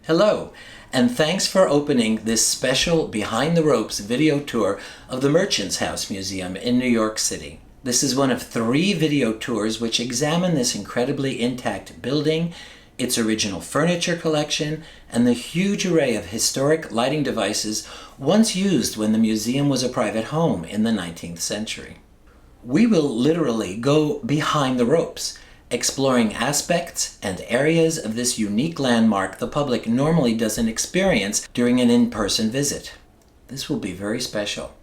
Hello, and thanks for opening this special Behind the Ropes video tour of the Merchants House Museum in New York City. This is one of 3 video tours which examine this incredibly intact building, its original furniture collection, and the huge array of historic lighting devices once used when the museum was a private home in the 19th century. We will literally go behind the ropes, exploring aspects and areas of this unique landmark the public normally doesn't experience during an in-person visit. This will be very special.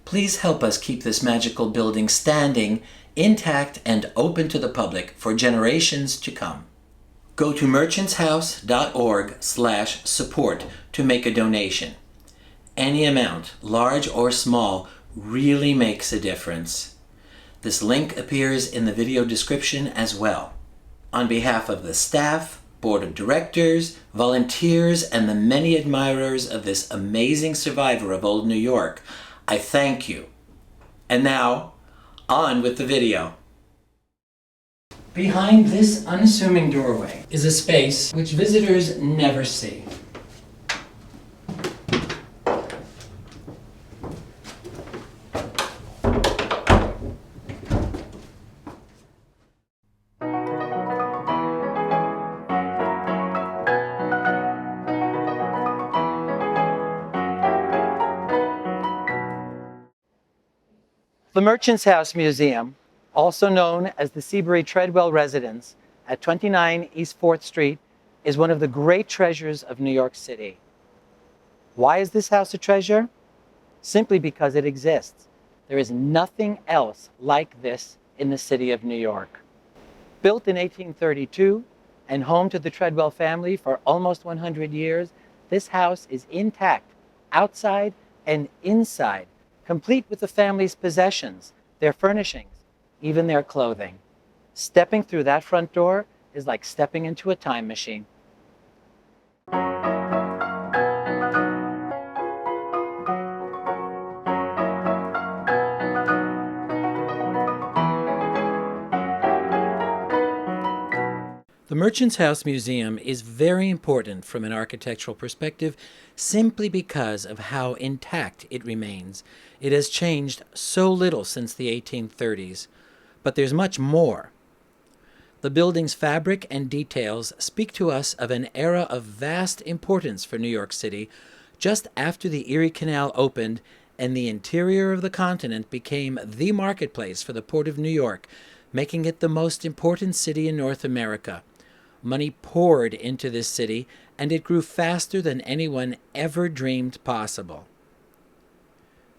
Please help us keep this magical building standing, intact, and open to the public for generations to come. Go to merchantshouse.org/support to make a donation. Any amount, large or small, really makes a difference. This link appears in the video description as well. On behalf of the staff, board of directors, volunteers, and the many admirers of this amazing survivor of old New York, I thank you. And now, on with the video. Behind this unassuming doorway is a space which visitors never see. The Merchants House Museum, also known as the Seabury Treadwell Residence at 29 East 4th Street, is one of the great treasures of New York City. Why is this house a treasure? Simply because it exists. There is nothing else like this in the city of New York. Built in 1832 and home to the Treadwell family for almost 100 years, this house is intact, outside and inside, complete with the family's possessions, their furnishings, even their clothing. Stepping through that front door is like stepping into a time machine. The Merchants House Museum is very important from an architectural perspective simply because of how intact it remains. It has changed so little since the 1830s, but there's much more. The building's fabric and details speak to us of an era of vast importance for New York City, just after the Erie Canal opened and the interior of the continent became the marketplace for the Port of New York, making it the most important city in North America. Money poured into this city, and it grew faster than anyone ever dreamed possible.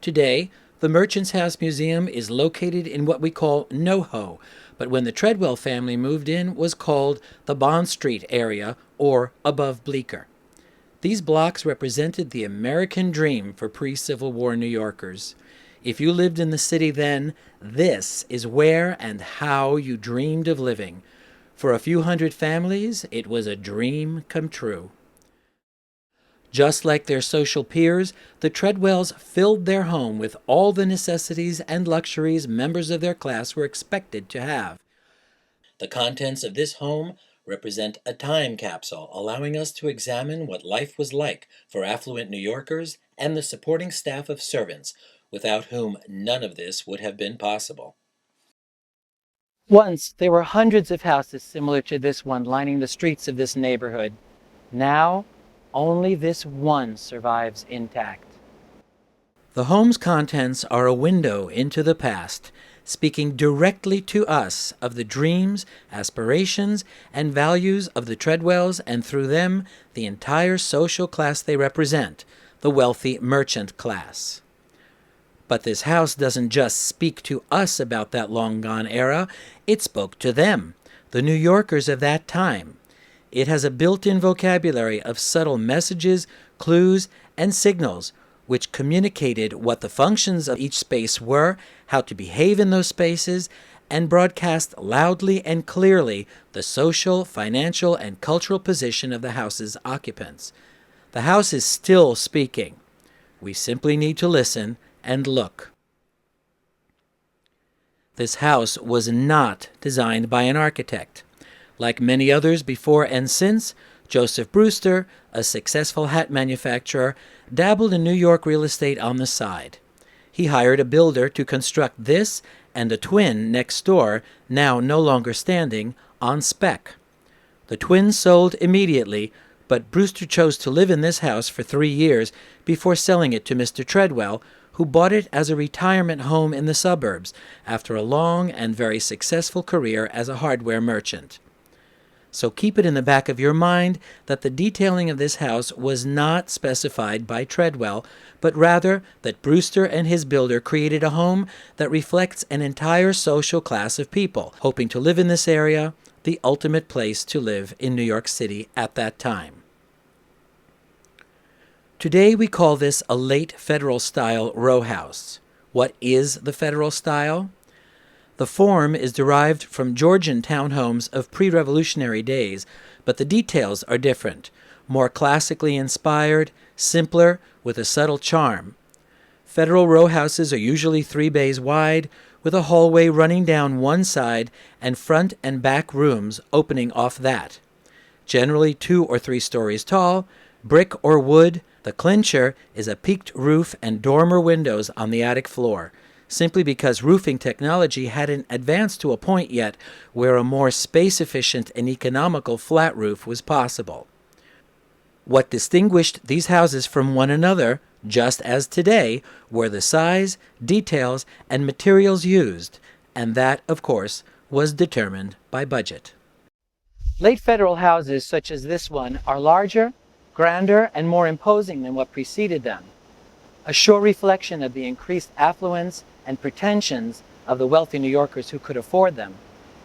Today, the Merchants House Museum is located in what we call NoHo, but when the Treadwell family moved in was called the Bond Street area, or above Bleecker. These blocks represented the American dream for pre-Civil War New Yorkers. If you lived in the city then, this is where and how you dreamed of living. For a few hundred families, it was a dream come true. Just like their social peers, the Treadwells filled their home with all the necessities and luxuries members of their class were expected to have. The contents of this home represent a time capsule, allowing us to examine what life was like for affluent New Yorkers and the supporting staff of servants, without whom none of this would have been possible. Once, there were hundreds of houses similar to this one lining the streets of this neighborhood. Now, only this one survives intact. The home's contents are a window into the past, speaking directly to us of the dreams, aspirations, and values of the Treadwells, and through them, the entire social class they represent, the wealthy merchant class. But this house doesn't just speak to us about that long-gone era, it spoke to them, the New Yorkers of that time. It has a built-in vocabulary of subtle messages, clues, and signals, which communicated what the functions of each space were, how to behave in those spaces, and broadcast loudly and clearly the social, financial, and cultural position of the house's occupants. The house is still speaking. We simply need to listen and look. This house was not designed by an architect. Like many others before and since, Joseph Brewster, a successful hat manufacturer, dabbled in New York real estate on the side. He hired a builder to construct this and a twin next door, now no longer standing, on spec. The twin sold immediately, but Brewster chose to live in this house for 3 years before selling it to Mr. Treadwell, who bought it as a retirement home in the suburbs after a long and very successful career as a hardware merchant. So keep it in the back of your mind that the detailing of this house was not specified by Treadwell, but rather that Brewster and his builder created a home that reflects an entire social class of people hoping to live in this area, the ultimate place to live in New York City at that time. Today we call this a late Federal-style row house. What is the Federal style? The form is derived from Georgian townhomes of pre-revolutionary days, but the details are different, more classically inspired, simpler, with a subtle charm. Federal row houses are usually 3 bays wide, with a hallway running down one side and front and back rooms opening off that. Generally 2 or 3 stories tall, brick or wood. The clincher is a peaked roof and dormer windows on the attic floor, simply because roofing technology hadn't advanced to a point yet where a more space-efficient and economical flat roof was possible. What distinguished these houses from one another, just as today, were the size, details, and materials used, and that, of course, was determined by budget. Late Federal houses such as this one are larger, grander, and more imposing than what preceded them, a sure reflection of the increased affluence and pretensions of the wealthy New Yorkers who could afford them,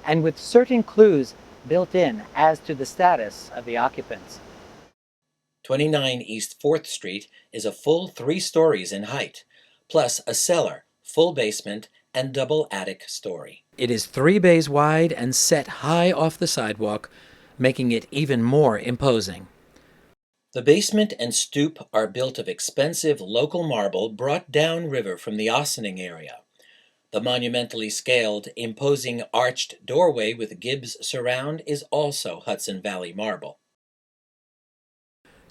and with certain clues built in as to the status of the occupants. 29 East 4th Street is a full 3 stories in height, plus a cellar, full basement, and double attic story. It is 3 bays wide and set high off the sidewalk, making it even more imposing. The basement and stoop are built of expensive local marble brought downriver from the Ossining area. The monumentally scaled, imposing arched doorway with Gibbs surround is also Hudson Valley marble.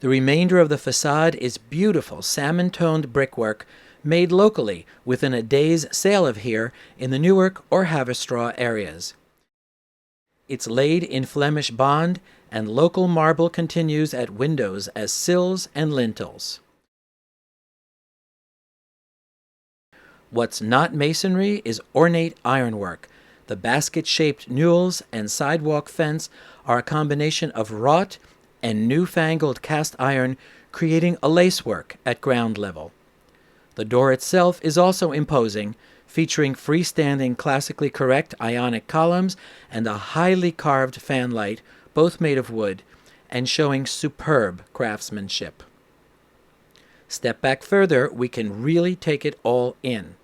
The remainder of the facade is beautiful salmon-toned brickwork made locally within a day's sail of here in the Newark or Haverstraw areas. It's laid in Flemish bond, and local marble continues at windows as sills and lintels. What's not masonry is ornate ironwork. The basket-shaped newels and sidewalk fence are a combination of wrought and newfangled cast iron, creating a lacework at ground level. The door itself is also imposing, featuring freestanding classically correct ionic columns and a highly carved fanlight, both made of wood, and showing superb craftsmanship. Step back further, we can really take it all in.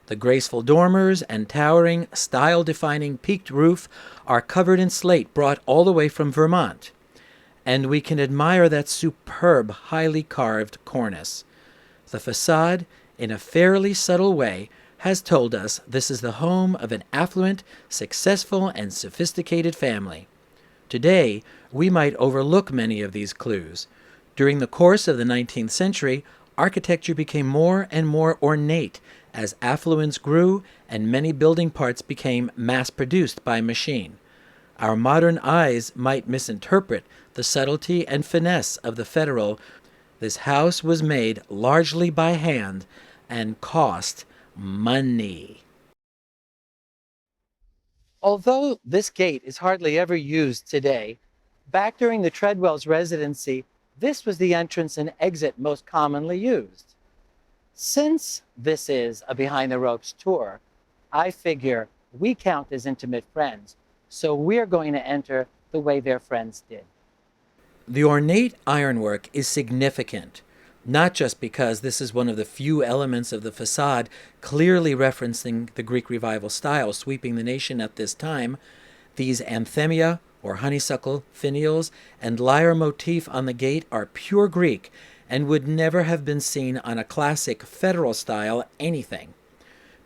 The graceful dormers and towering, style-defining peaked roof are covered in slate brought all the way from Vermont, and we can admire that superb, highly carved cornice. The facade, in a fairly subtle way, has told us this is the home of an affluent, successful, and sophisticated family. Today, we might overlook many of these clues. During the course of the 19th century, architecture became more and more ornate as affluence grew and many building parts became mass-produced by machine. Our modern eyes might misinterpret the subtlety and finesse of the Federal. This house was made largely by hand and cost money. Although this gate is hardly ever used today, back during the Treadwell's residency, this was the entrance and exit most commonly used. Since this is a Behind the Ropes tour, I figure we count as intimate friends, so we're going to enter the way their friends did. The ornate ironwork is significant, not just because this is one of the few elements of the facade clearly referencing the Greek Revival style sweeping the nation at this time. These anthemia, or honeysuckle, finials, and lyre motif on the gate are pure Greek and would never have been seen on a classic Federal style anything.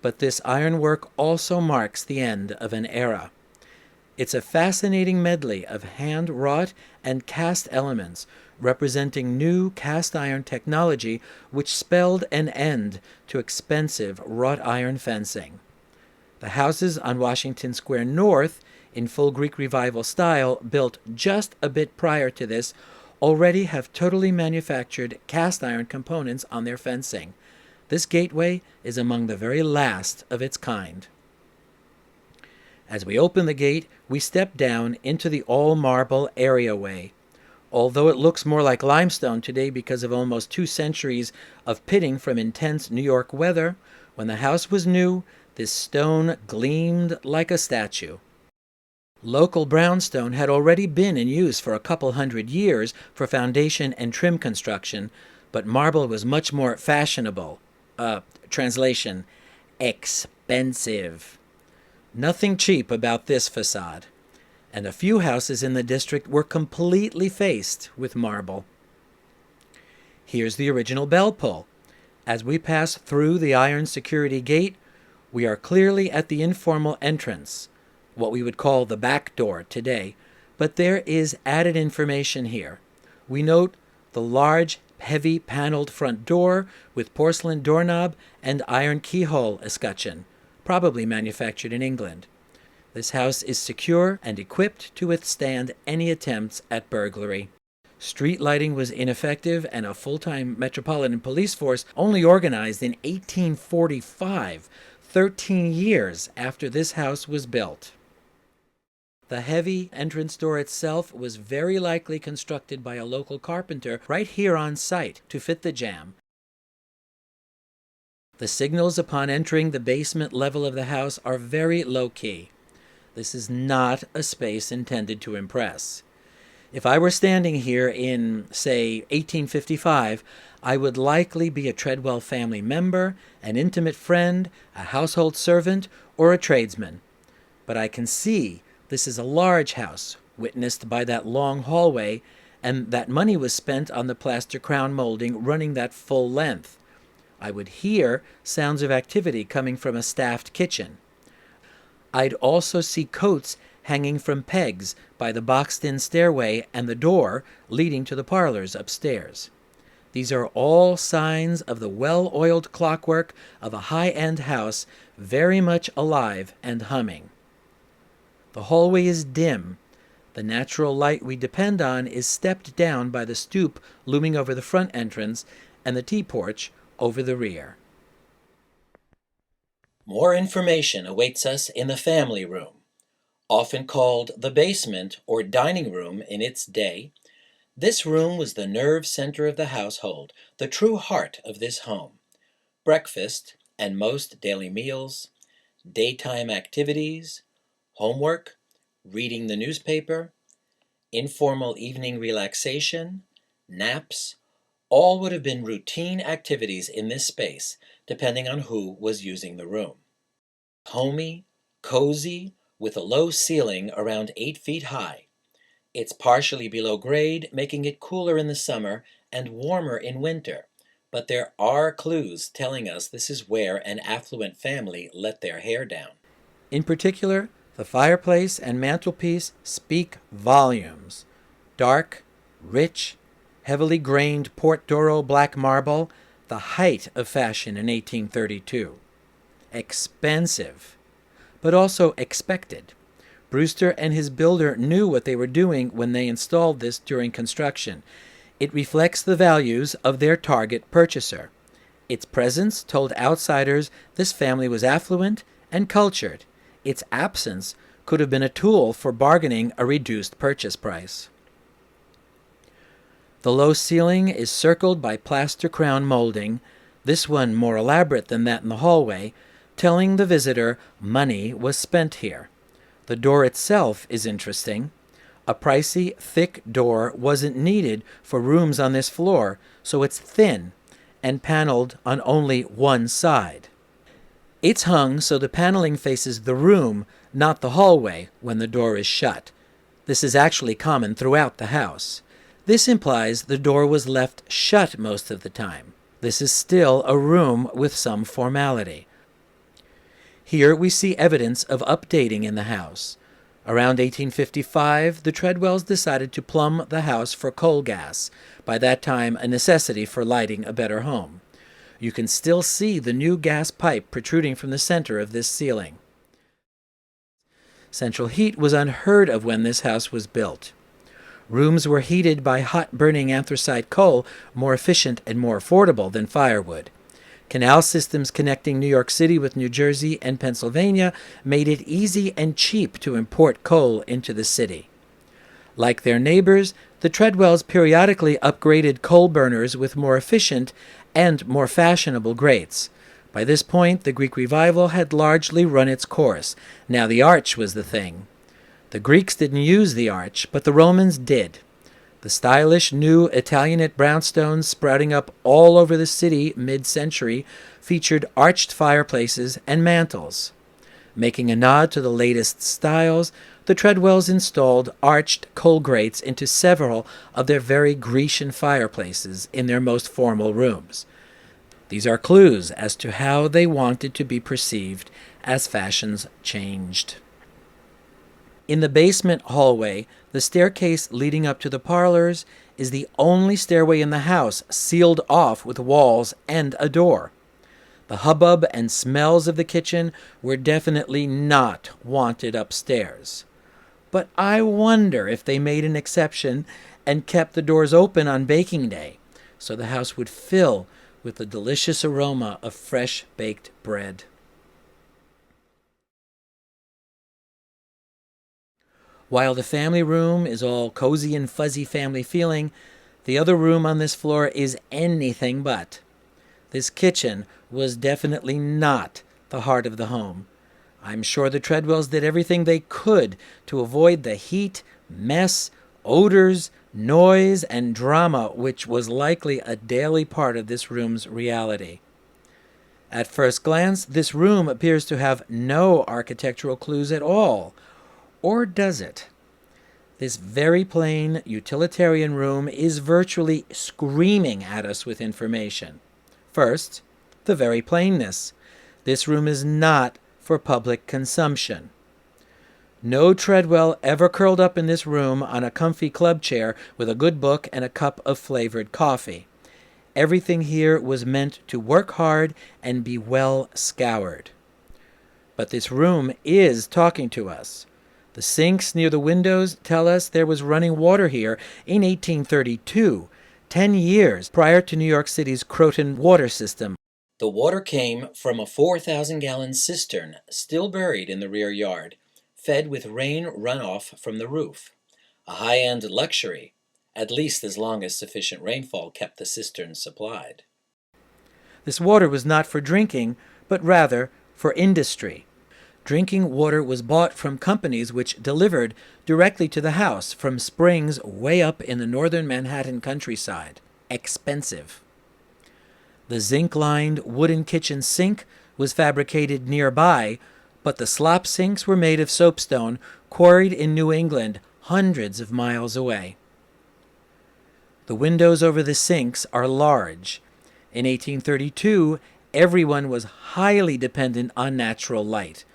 But this ironwork also marks the end of an era. It's a fascinating medley of hand-wrought and cast elements representing new cast iron technology which spelled an end to expensive wrought iron fencing. The houses on Washington Square North, in full Greek Revival style, built just a bit prior to this, already have totally manufactured cast iron components on their fencing. This gateway is among the very last of its kind. As we open the gate, we step down into the all-marble areaway. Although it looks more like limestone today because of almost 2 centuries of pitting from intense New York weather, when the house was new, this stone gleamed like a statue. Local brownstone had already been in use for a couple hundred years for foundation and trim construction, but marble was much more fashionable. Translation, expensive. Nothing cheap about this facade, and a few houses in the district were completely faced with marble. Here's the original bell pull. As we pass through the iron security gate, we are clearly at the informal entrance, what we would call the back door today, but there is added information here. We note the large, heavy paneled front door with porcelain doorknob and iron keyhole escutcheon, probably manufactured in England. This house is secure and equipped to withstand any attempts at burglary. Street lighting was ineffective, and a full-time Metropolitan Police force only organized in 1845, 13 years after this house was built. The heavy entrance door itself was very likely constructed by a local carpenter right here on site to fit the jamb. The signals upon entering the basement level of the house are very low-key. This is not a space intended to impress. If I were standing here in, say, 1855, I would likely be a Treadwell family member, an intimate friend, a household servant, or a tradesman. But I can see this is a large house, witnessed by that long hallway, and that money was spent on the plaster crown molding running that full length. I would hear sounds of activity coming from a staffed kitchen. I'd also see coats hanging from pegs by the boxed-in stairway and the door leading to the parlors upstairs. These are all signs of the well-oiled clockwork of a high-end house very much alive and humming. The hallway is dim. The natural light we depend on is stepped down by the stoop looming over the front entrance and the T-porch over the rear. More information awaits us in the family room. Often called the basement or dining room in its day, this room was the nerve center of the household, the true heart of this home. Breakfast and most daily meals, daytime activities, homework, reading the newspaper, informal evening relaxation, naps, all would have been routine activities in this space, depending on who was using the room. Homey, cozy, with a low ceiling around 8 feet high. It's partially below grade, making it cooler in the summer and warmer in winter, but there are clues telling us this is where an affluent family let their hair down. In particular, the fireplace and mantelpiece speak volumes. Dark, rich, heavily grained Port Doro black marble, the height of fashion in 1832. Expensive, but also expected. Brewster and his builder knew what they were doing when they installed this during construction. It reflects the values of their target purchaser. Its presence told outsiders this family was affluent and cultured. Its absence could have been a tool for bargaining a reduced purchase price. The low ceiling is circled by plaster crown molding, this one more elaborate than that in the hallway, telling the visitor money was spent here. The door itself is interesting. A pricey, thick door wasn't needed for rooms on this floor, so it's thin and paneled on only one side. It's hung so the paneling faces the room, not the hallway, when the door is shut. This is actually common throughout the house. This implies the door was left shut most of the time. This is still a room with some formality. Here we see evidence of updating in the house. Around 1855, the Treadwells decided to plumb the house for coal gas, by that time a necessity for lighting a better home. You can still see the new gas pipe protruding from the center of this ceiling. Central heat was unheard of when this house was built. Rooms were heated by hot-burning anthracite coal, more efficient and more affordable than firewood. Canal systems connecting New York City with New Jersey and Pennsylvania made it easy and cheap to import coal into the city. Like their neighbors, the Treadwells periodically upgraded coal burners with more efficient and more fashionable grates. By this point, the Greek revival had largely run its course. Now the arch was the thing. The Greeks didn't use the arch, but the Romans did. The stylish new Italianate brownstones sprouting up all over the city mid-century featured arched fireplaces and mantels. Making a nod to the latest styles, the Treadwells installed arched coal grates into several of their very Grecian fireplaces in their most formal rooms. These are clues as to how they wanted to be perceived as fashions changed. In the basement hallway, the staircase leading up to the parlors is the only stairway in the house sealed off with walls and a door. The hubbub and smells of the kitchen were definitely not wanted upstairs. But I wonder if they made an exception and kept the doors open on baking day, so the house would fill with the delicious aroma of fresh baked bread. While the family room is all cozy and fuzzy family feeling, the other room on this floor is anything but. This kitchen was definitely not the heart of the home. I'm sure the Treadwells did everything they could to avoid the heat, mess, odors, noise, and drama which was likely a daily part of this room's reality. At first glance, this room appears to have no architectural clues at all. Or does it? This very plain, utilitarian room is virtually screaming at us with information. First, the very plainness. This room is not for public consumption. No Treadwell ever curled up in this room on a comfy club chair with a good book and a cup of flavored coffee. Everything here was meant to work hard and be well scoured. But this room is talking to us. The sinks near the windows tell us there was running water here in 1832, 10 years prior to New York City's Croton water system. The water came from a 4,000-gallon cistern still buried in the rear yard, fed with rain runoff from the roof. A high-end luxury, at least as long as sufficient rainfall kept the cistern supplied. This water was not for drinking, but rather for industry. Drinking water was bought from companies which delivered directly to the house from springs way up in the northern Manhattan countryside. Expensive. The zinc-lined wooden kitchen sink was fabricated nearby, but the slop sinks were made of soapstone quarried in New England hundreds of miles away. The windows over the sinks are large. In 1832, everyone was highly dependent on natural light.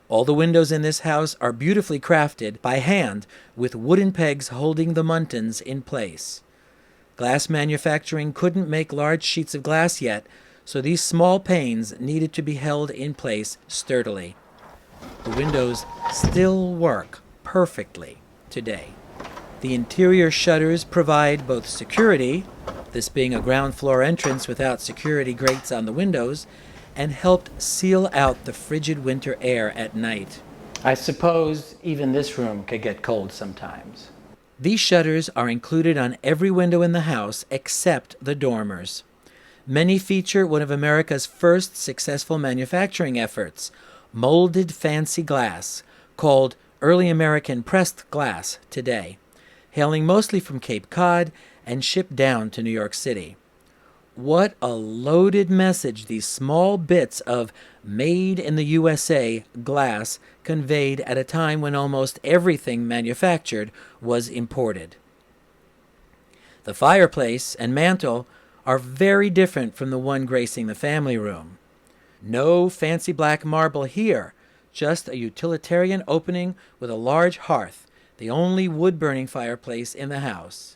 All the windows in this house are beautifully crafted by hand with wooden pegs holding the muntins in place. Glass manufacturing couldn't make large sheets of glass yet, so these small panes needed to be held in place sturdily. The windows still work perfectly today. The interior shutters provide both security, this being a ground floor entrance without security grates on the windows, and helped seal out the frigid winter air at night. I suppose even this room could get cold sometimes. These shutters are included on every window in the house except the dormers. Many feature one of America's first successful manufacturing efforts, molded fancy glass, called Early American pressed glass today, hailing mostly from Cape Cod and shipped down to New York City. What a loaded message these small bits of made in the USA glass conveyed at a time when almost everything manufactured was imported. The fireplace and mantel are very different from the one gracing the family room. No fancy black marble here, just a utilitarian opening with a large hearth, the only wood-burning fireplace in the house.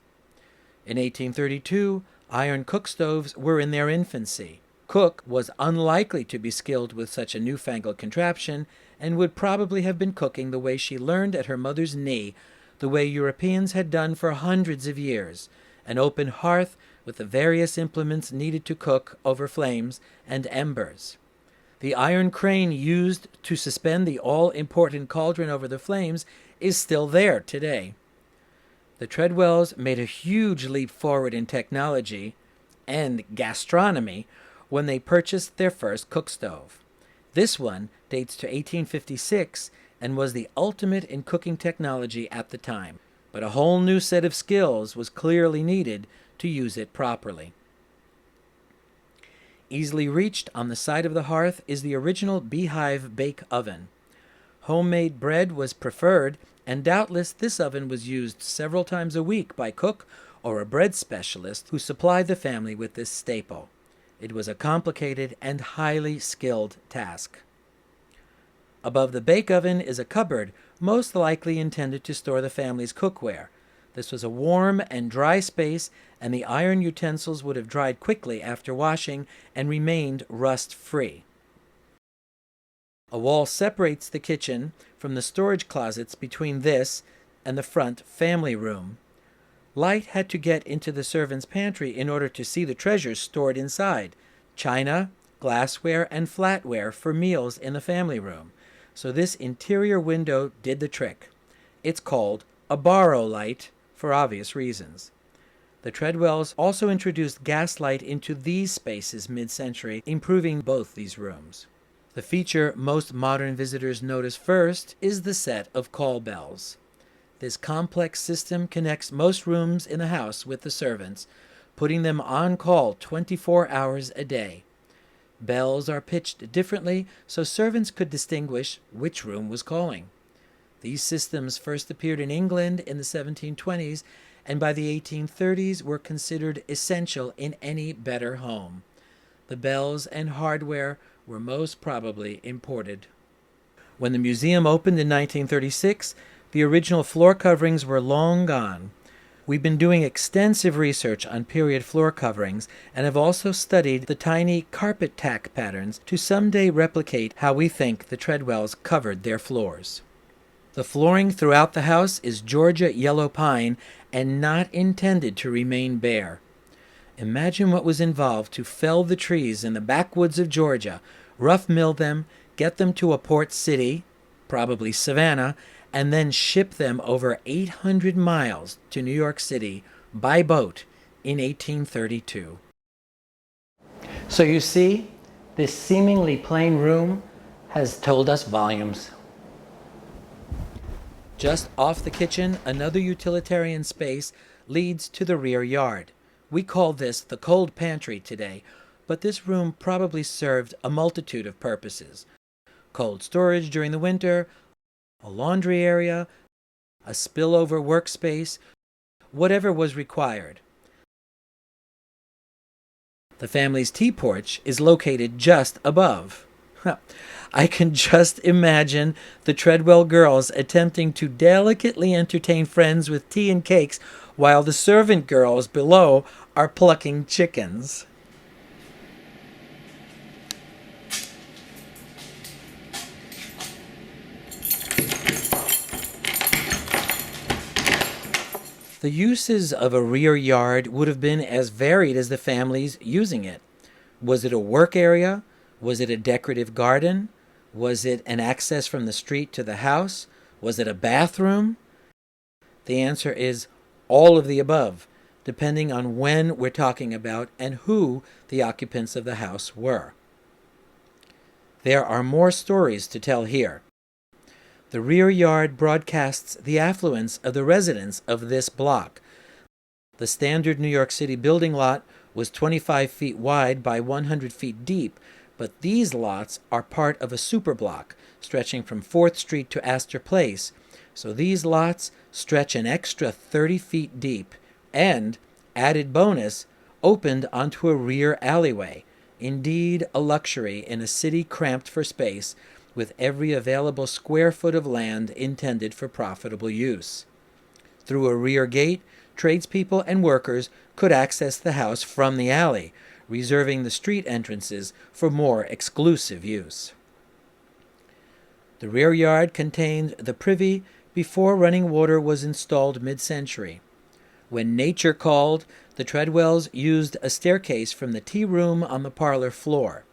In 1832, iron cook stoves were in their infancy. Cook was unlikely to be skilled with such a newfangled contraption, and would probably have been cooking the way she learned at her mother's knee, the way Europeans had done for hundreds of years, an open hearth with the various implements needed to cook over flames and embers. The iron crane used to suspend the all-important cauldron over the flames is still there today. The Treadwells made a huge leap forward in technology and gastronomy when they purchased their first cook stove. This one dates to 1856 and was the ultimate in cooking technology at the time, but a whole new set of skills was clearly needed to use it properly. Easily reached on the side of the hearth is the original beehive bake oven. Homemade bread was preferred, and doubtless this oven was used several times a week by cook or a bread specialist who supplied the family with this staple. It was a complicated and highly skilled task. Above the bake oven is a cupboard, most likely intended to store the family's cookware. This was a warm and dry space, and the iron utensils would have dried quickly after washing and remained rust-free. A wall separates the kitchen from the storage closets between this and the front family room. Light had to get into the servants' pantry in order to see the treasures stored inside: china, glassware, and flatware for meals in the family room. So this interior window did the trick. It's called a borrow light for obvious reasons. The Treadwells also introduced gaslight into these spaces mid-century, improving both these rooms. The feature most modern visitors notice first is the set of call bells. This complex system connects most rooms in the house with the servants, putting them on call 24 hours a day. Bells are pitched differently so servants could distinguish which room was calling. These systems first appeared in England in the 1720s, and by the 1830s were considered essential in any better home. The bells and hardware were most probably imported. When the museum opened in 1936, the original floor coverings were long gone. We've been doing extensive research on period floor coverings and have also studied the tiny carpet tack patterns to someday replicate how we think the Treadwells covered their floors. The flooring throughout the house is Georgia yellow pine and not intended to remain bare. Imagine what was involved to fell the trees in the backwoods of Georgia, rough mill them, get them to a port city, probably Savannah, and then ship them over 800 miles to New York City by boat in 1832. So you see, this seemingly plain room has told us volumes. Just off the kitchen, another utilitarian space leads to the rear yard. We call this the cold pantry today, but this room probably served a multitude of purposes: cold storage during the winter, a laundry area, a spillover workspace, whatever was required. The family's tea porch is located just above. I can just imagine the Treadwell girls attempting to delicately entertain friends with tea and cakes while the servant girls below are plucking chickens. The uses of a rear yard would have been as varied as the families using it. Was it a work area? Was it a decorative garden? Was it an access from the street to the house? Was it a bathroom? The answer is all of the above, depending on when we're talking about and who the occupants of the house were. There are more stories to tell here. The rear yard broadcasts the affluence of the residents of this block. The standard New York City building lot was 25 feet wide by 100 feet deep, but these lots are part of a superblock stretching from 4th Street to Astor Place, so these lots stretch an extra 30 feet deep and, added bonus, opened onto a rear alleyway. Indeed, a luxury in a city cramped for space, with every available square foot of land intended for profitable use. Through a rear gate, tradespeople and workers could access the house from the alley, reserving the street entrances for more exclusive use. The rear yard contained the privy before running water was installed mid-century. When nature called, the Treadwells used a staircase from the tea room on the parlor floor.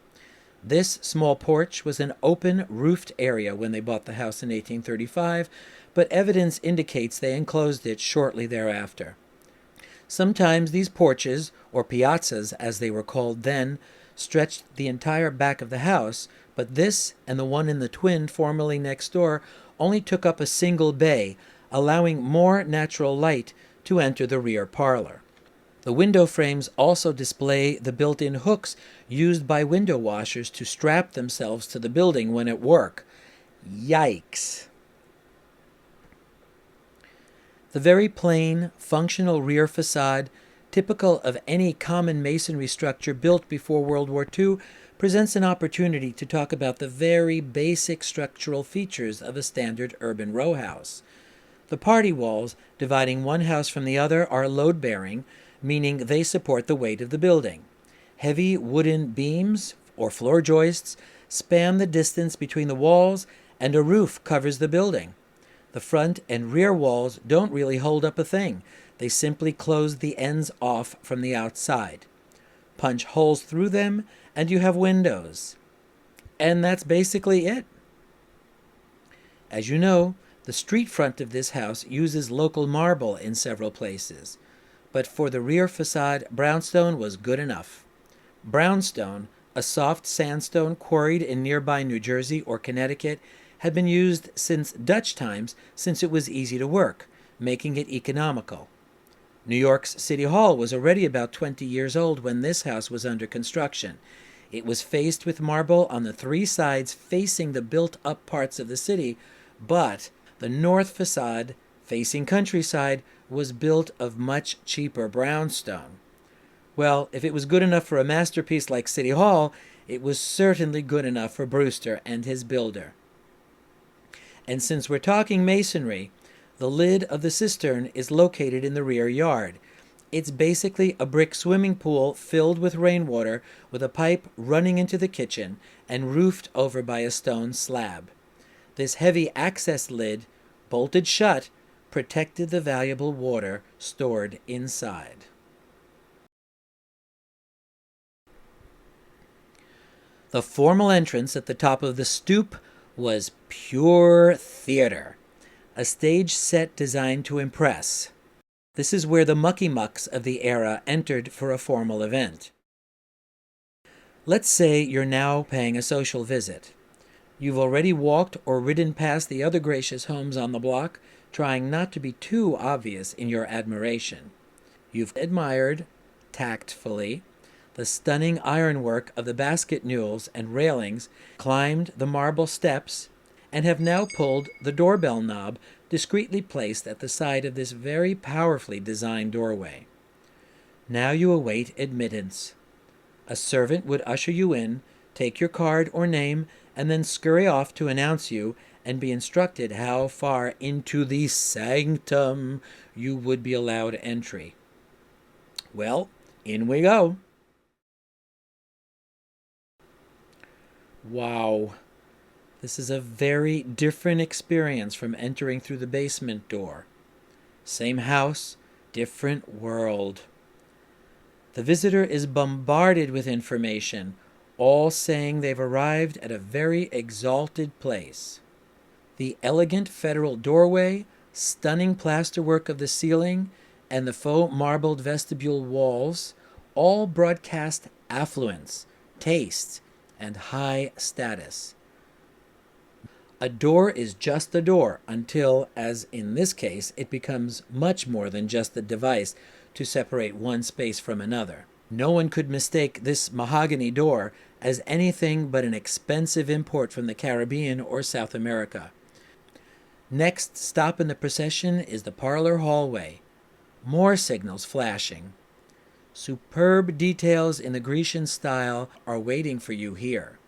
This small porch was an open, roofed area when they bought the house in 1835, but evidence indicates they enclosed it shortly thereafter. Sometimes these porches, or piazzas as they were called then, stretched the entire back of the house, but this and the one in the twin formerly next door only took up a single bay, allowing more natural light to enter the rear parlor. The window frames also display the built-in hooks used by window washers to strap themselves to the building when at work. Yikes! The very plain, functional rear facade, typical of any common masonry structure built before World War II, presents an opportunity to talk about the very basic structural features of a standard urban row house. The party walls, dividing one house from the other, are load-bearing, meaning they support the weight of the building. Heavy wooden beams, or floor joists, span the distance between the walls, and a roof covers the building. The front and rear walls don't really hold up a thing. They simply close the ends off from the outside. Punch holes through them, and you have windows. And that's basically it. As you know, the street front of this house uses local marble in several places. But for the rear facade, brownstone was good enough. Brownstone, a soft sandstone quarried in nearby New Jersey or Connecticut, had been used since Dutch times since it was easy to work, making it economical. New York's City Hall was already about 20 years old when this house was under construction. It was faced with marble on the three sides facing the built-up parts of the city, but the north facade, facing countryside, was built of much cheaper brownstone. Well, if it was good enough for a masterpiece like City Hall, it was certainly good enough for Brewster and his builder. And since we're talking masonry, the lid of the cistern is located in the rear yard. It's basically a brick swimming pool filled with rainwater with a pipe running into the kitchen and roofed over by a stone slab. This heavy access lid, bolted shut, protected the valuable water stored inside. The formal entrance at the top of the stoop was pure theater, a stage set designed to impress. This is where the mucky-mucks of the era entered for a formal event. Let's say you're now paying a social visit. You've already walked or ridden past the other gracious homes on the block, trying not to be too obvious in your admiration. You've admired, tactfully, the stunning ironwork of the basket newels and railings, climbed the marble steps, and have now pulled the doorbell knob discreetly placed at the side of this very powerfully designed doorway. Now you await admittance. A servant would usher you in, take your card or name, and then scurry off to announce you and be instructed how far into the sanctum you would be allowed entry. Well, in we go. Wow. This is a very different experience from entering through the basement door. Same house, different world. The visitor is bombarded with information, all saying they've arrived at a very exalted place. The elegant federal doorway, stunning plasterwork of the ceiling, and the faux marbled vestibule walls all broadcast affluence, taste, and high status. A door is just a door until, as in this case, it becomes much more than just a device to separate one space from another. No one could mistake this mahogany door as anything but an expensive import from the Caribbean or South America. Next stop in the procession is the parlor hallway. More signals flashing. Superb details in the Grecian style are waiting for you here.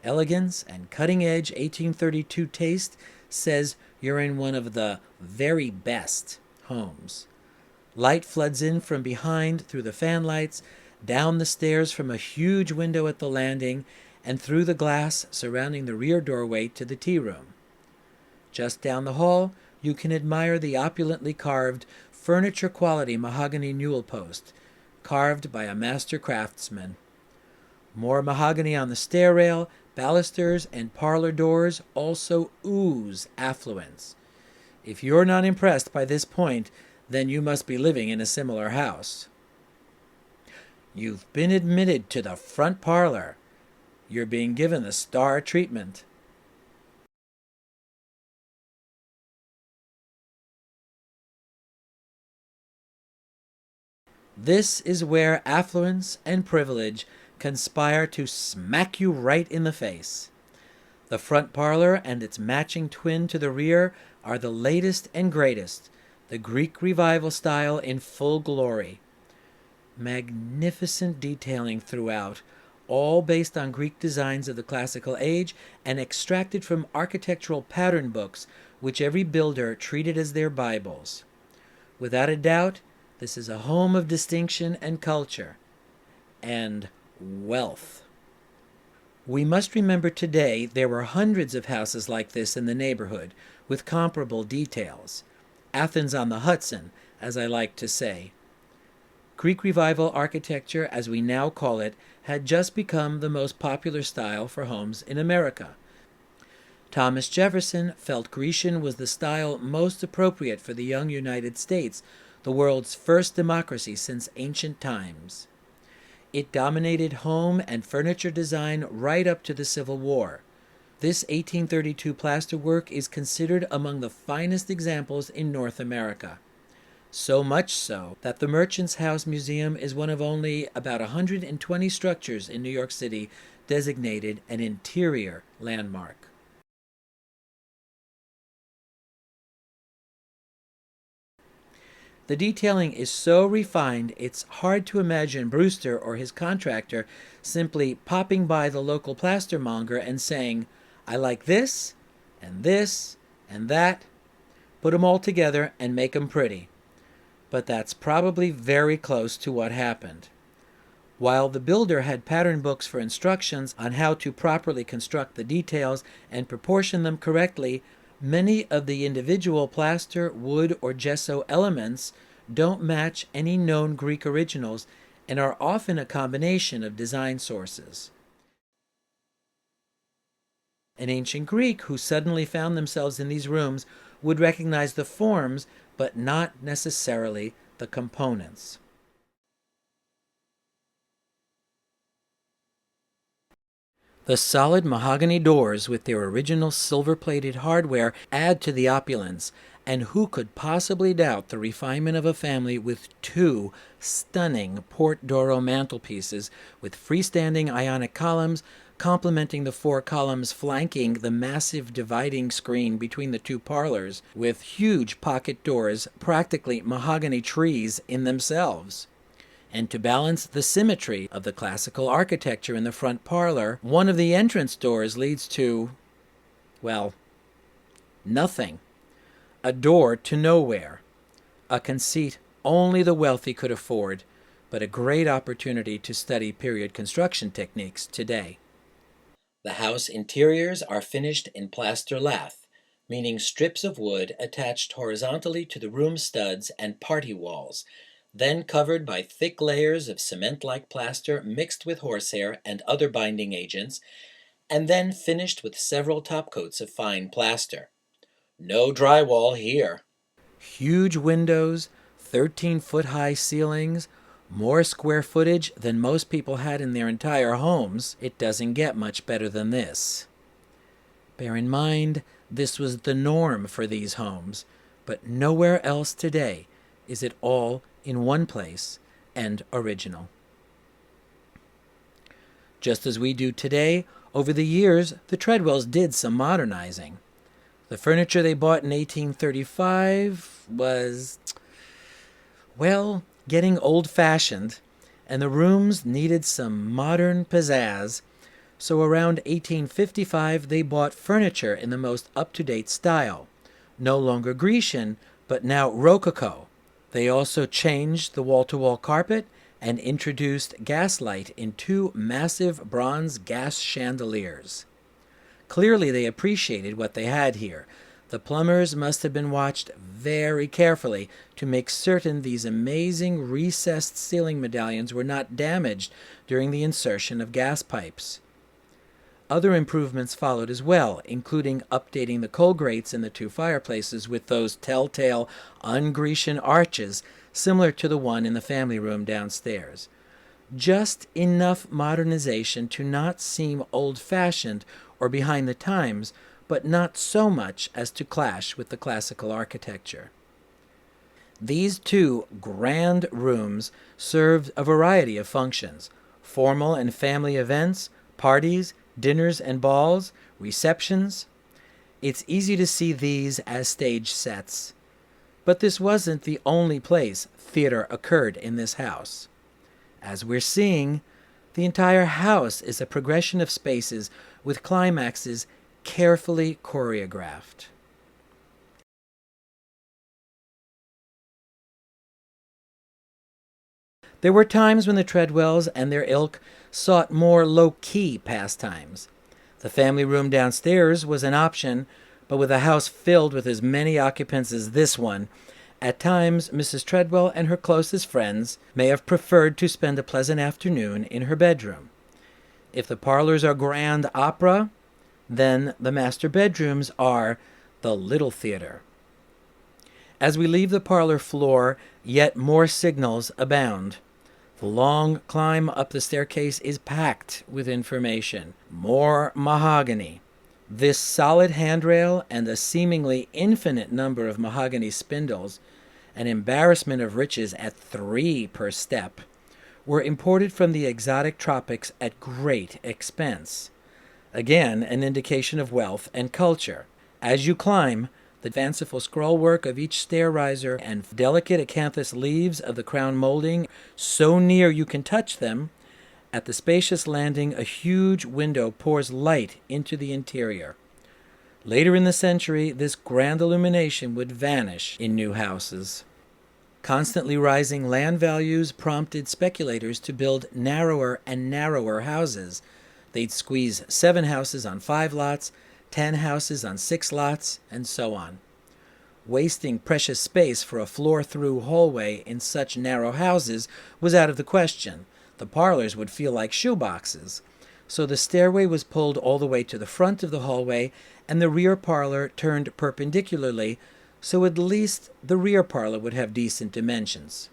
Elegance and cutting-edge 1832 taste says you're in one of the very best homes. Light floods in from behind through the fanlights, down the stairs from a huge window at the landing, and through the glass surrounding the rear doorway to the tea room. Just down the hall, you can admire the opulently carved, furniture-quality mahogany newel post, carved by a master craftsman. More mahogany on the stair rail, balusters, and parlor doors also ooze affluence. If you're not impressed by this point, then you must be living in a similar house. You've been admitted to the front parlor. You're being given the star treatment. This is where affluence and privilege conspire to smack you right in the face. The front parlor and its matching twin to the rear are the latest and greatest, the Greek Revival style in full glory. Magnificent detailing throughout, all based on Greek designs of the classical age and extracted from architectural pattern books which every builder treated as their Bibles. Without a doubt, this is a home of distinction and culture, and wealth. We must remember today there were hundreds of houses like this in the neighborhood, with comparable details. Athens on the Hudson, as I like to say. Greek Revival architecture, as we now call it, had just become the most popular style for homes in America. Thomas Jefferson felt Grecian was the style most appropriate for the young United States, the world's first democracy since ancient times. It dominated home and furniture design right up to the Civil War. This 1832 plasterwork is considered among the finest examples in North America. So much so that the Merchants House Museum is one of only about 120 structures in New York City designated an interior landmark. The detailing is so refined it's hard to imagine Brewster or his contractor simply popping by the local plastermonger and saying, "I like this, and this, and that. Put 'em all together and make 'em pretty." But that's probably very close to what happened. While the builder had pattern books for instructions on how to properly construct the details and proportion them correctly, many of the individual plaster, wood, or gesso elements don't match any known Greek originals and are often a combination of design sources. An ancient Greek who suddenly found themselves in these rooms would recognize the forms, but not necessarily the components. The solid mahogany doors with their original silver-plated hardware add to the opulence, and who could possibly doubt the refinement of a family with two stunning Port Doro mantelpieces with freestanding Ionic columns complementing the four columns flanking the massive dividing screen between the two parlors, with huge pocket doors, practically mahogany trees in themselves. And to balance the symmetry of the classical architecture in the front parlor, one of the entrance doors leads to, well, nothing. A door to nowhere. A conceit only the wealthy could afford, but a great opportunity to study period construction techniques today. The house interiors are finished in plaster lath, meaning strips of wood attached horizontally to the room studs and party walls, then covered by thick layers of cement-like plaster mixed with horsehair and other binding agents, and then finished with several topcoats of fine plaster. No drywall here. Huge windows, 13-foot-high ceilings, more square footage than most people had in their entire homes. It doesn't get much better than this. Bear in mind, this was the norm for these homes, but nowhere else today is it all in one place and original. Just as we do today, over the years, the Treadwells did some modernizing. The furniture they bought in 1835 was, well, getting old-fashioned, and the rooms needed some modern pizzazz. So around 1855, they bought furniture in the most up-to-date style, no longer Grecian, but now Rococo. They also changed the wall-to-wall carpet and introduced gaslight in two massive bronze gas chandeliers. Clearly, they appreciated what they had here. The plumbers must have been watched very carefully to make certain these amazing recessed ceiling medallions were not damaged during the insertion of gas pipes. Other improvements followed as well, including updating the coal grates in the two fireplaces with those telltale un-Grecian arches similar to the one in the family room downstairs. Just enough modernization to not seem old-fashioned or behind the times, but not so much as to clash with the classical architecture. These two grand rooms served a variety of functions: formal and family events, parties, dinners and balls, receptions. It's easy to see these as stage sets. But this wasn't the only place theater occurred in this house. As we're seeing, the entire house is a progression of spaces with climaxes carefully choreographed. There were times when the Treadwells and their ilk sought more low-key pastimes. The family room downstairs was an option, but with a house filled with as many occupants as this one, at times Mrs. Treadwell and her closest friends may have preferred to spend a pleasant afternoon in her bedroom. If the parlors are grand opera, then the master bedrooms are the little theater. As we leave the parlor floor, yet more signals abound. The long climb up the staircase is packed with information. More mahogany. This solid handrail and a seemingly infinite number of mahogany spindles, an embarrassment of riches at 3 per step, were imported from the exotic tropics at great expense. Again, an indication of wealth and culture. As you climb, the fanciful scrollwork of each stair riser and delicate acanthus leaves of the crown molding, so near you can touch them, at the spacious landing a huge window pours light into the interior. Later in the century, this grand illumination would vanish in new houses. Constantly rising land values prompted speculators to build narrower and narrower houses. They'd squeeze 7 houses on 5 lots, 10 houses on 6 lots, and so on. Wasting precious space for a floor-through hallway in such narrow houses was out of the question. The parlors would feel like shoeboxes. So the stairway was pulled all the way to the front of the hallway, and the rear parlor turned perpendicularly, so at least the rear parlor would have decent dimensions.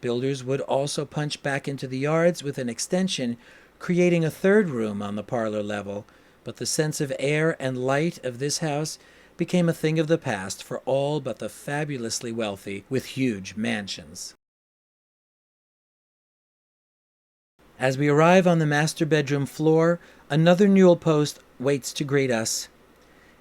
Builders would also punch back into the yards with an extension, creating a 3rd room on the parlor level, but the sense of air and light of this house became a thing of the past for all but the fabulously wealthy with huge mansions. As we arrive on the master bedroom floor, another newel post waits to greet us.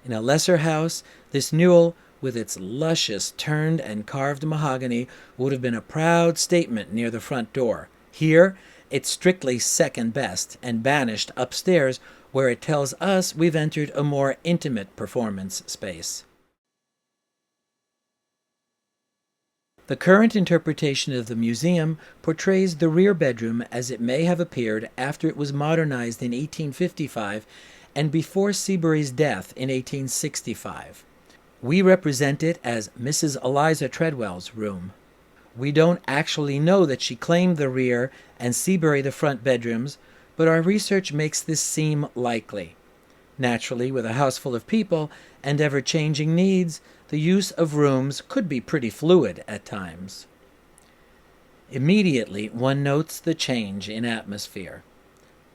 In a lesser house, this newel, with its luscious turned and carved mahogany, would have been a proud statement near the front door. Here, it's strictly second best and banished upstairs, where it tells us we've entered a more intimate performance space. The current interpretation of the museum portrays the rear bedroom as it may have appeared after it was modernized in 1855 and before Seabury's death in 1865. We represent it as Mrs. Eliza Treadwell's room. We don't actually know that she claimed the rear and Seabury the front bedrooms, but our research makes this seem likely. Naturally, with a house full of people and ever-changing needs, the use of rooms could be pretty fluid at times. Immediately, one notes the change in atmosphere.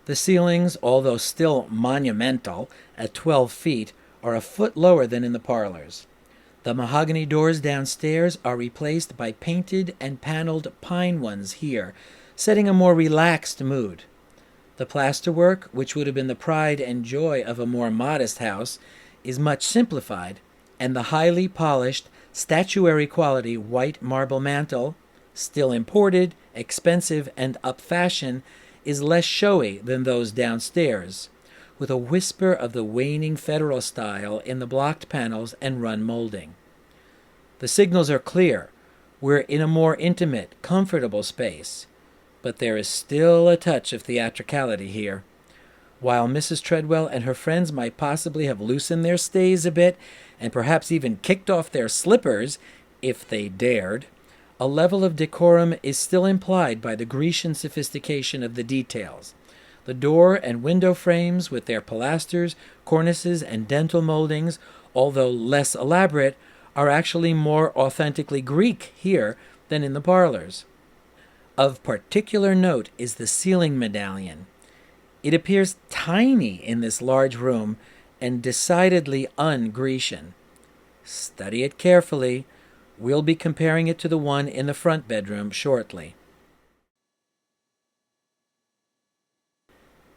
The ceilings, although still monumental at 12 feet, are a foot lower than in the parlors. The mahogany doors downstairs are replaced by painted and paneled pine ones here, setting a more relaxed mood. The plasterwork, which would have been the pride and joy of a more modest house, is much simplified, and the highly polished, statuary quality white marble mantel, still imported, expensive, and up fashion, is less showy than those downstairs, with a whisper of the waning Federal style in the blocked panels and run molding. The signals are clear. We're in a more intimate, comfortable space, but there is still a touch of theatricality here. While Mrs. Treadwell and her friends might possibly have loosened their stays a bit and perhaps even kicked off their slippers, if they dared, a level of decorum is still implied by the Grecian sophistication of the details. The door and window frames with their pilasters, cornices, and dentil moldings, although less elaborate, are actually more authentically Greek here than in the parlors. Of particular note is the ceiling medallion. It appears tiny in this large room and decidedly un-Grecian. Study it carefully. We'll be comparing it to the one in the front bedroom shortly.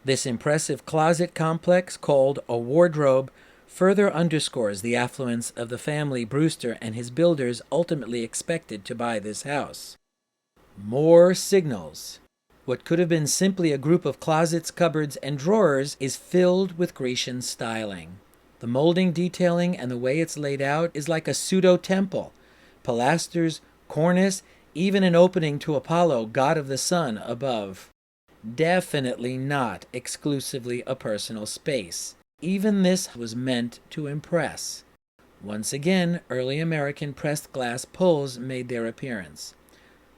This impressive closet complex, called a wardrobe, further underscores the affluence of the family Brewster and his builders ultimately expected to buy this house. More signals. What could have been simply a group of closets, cupboards, and drawers is filled with Grecian styling. The molding detailing and the way it's laid out is like a pseudo-temple. Pilasters, cornice, even an opening to Apollo, god of the sun, above. Definitely not exclusively a personal space. Even this was meant to impress. Once again, early American pressed glass pulls made their appearance.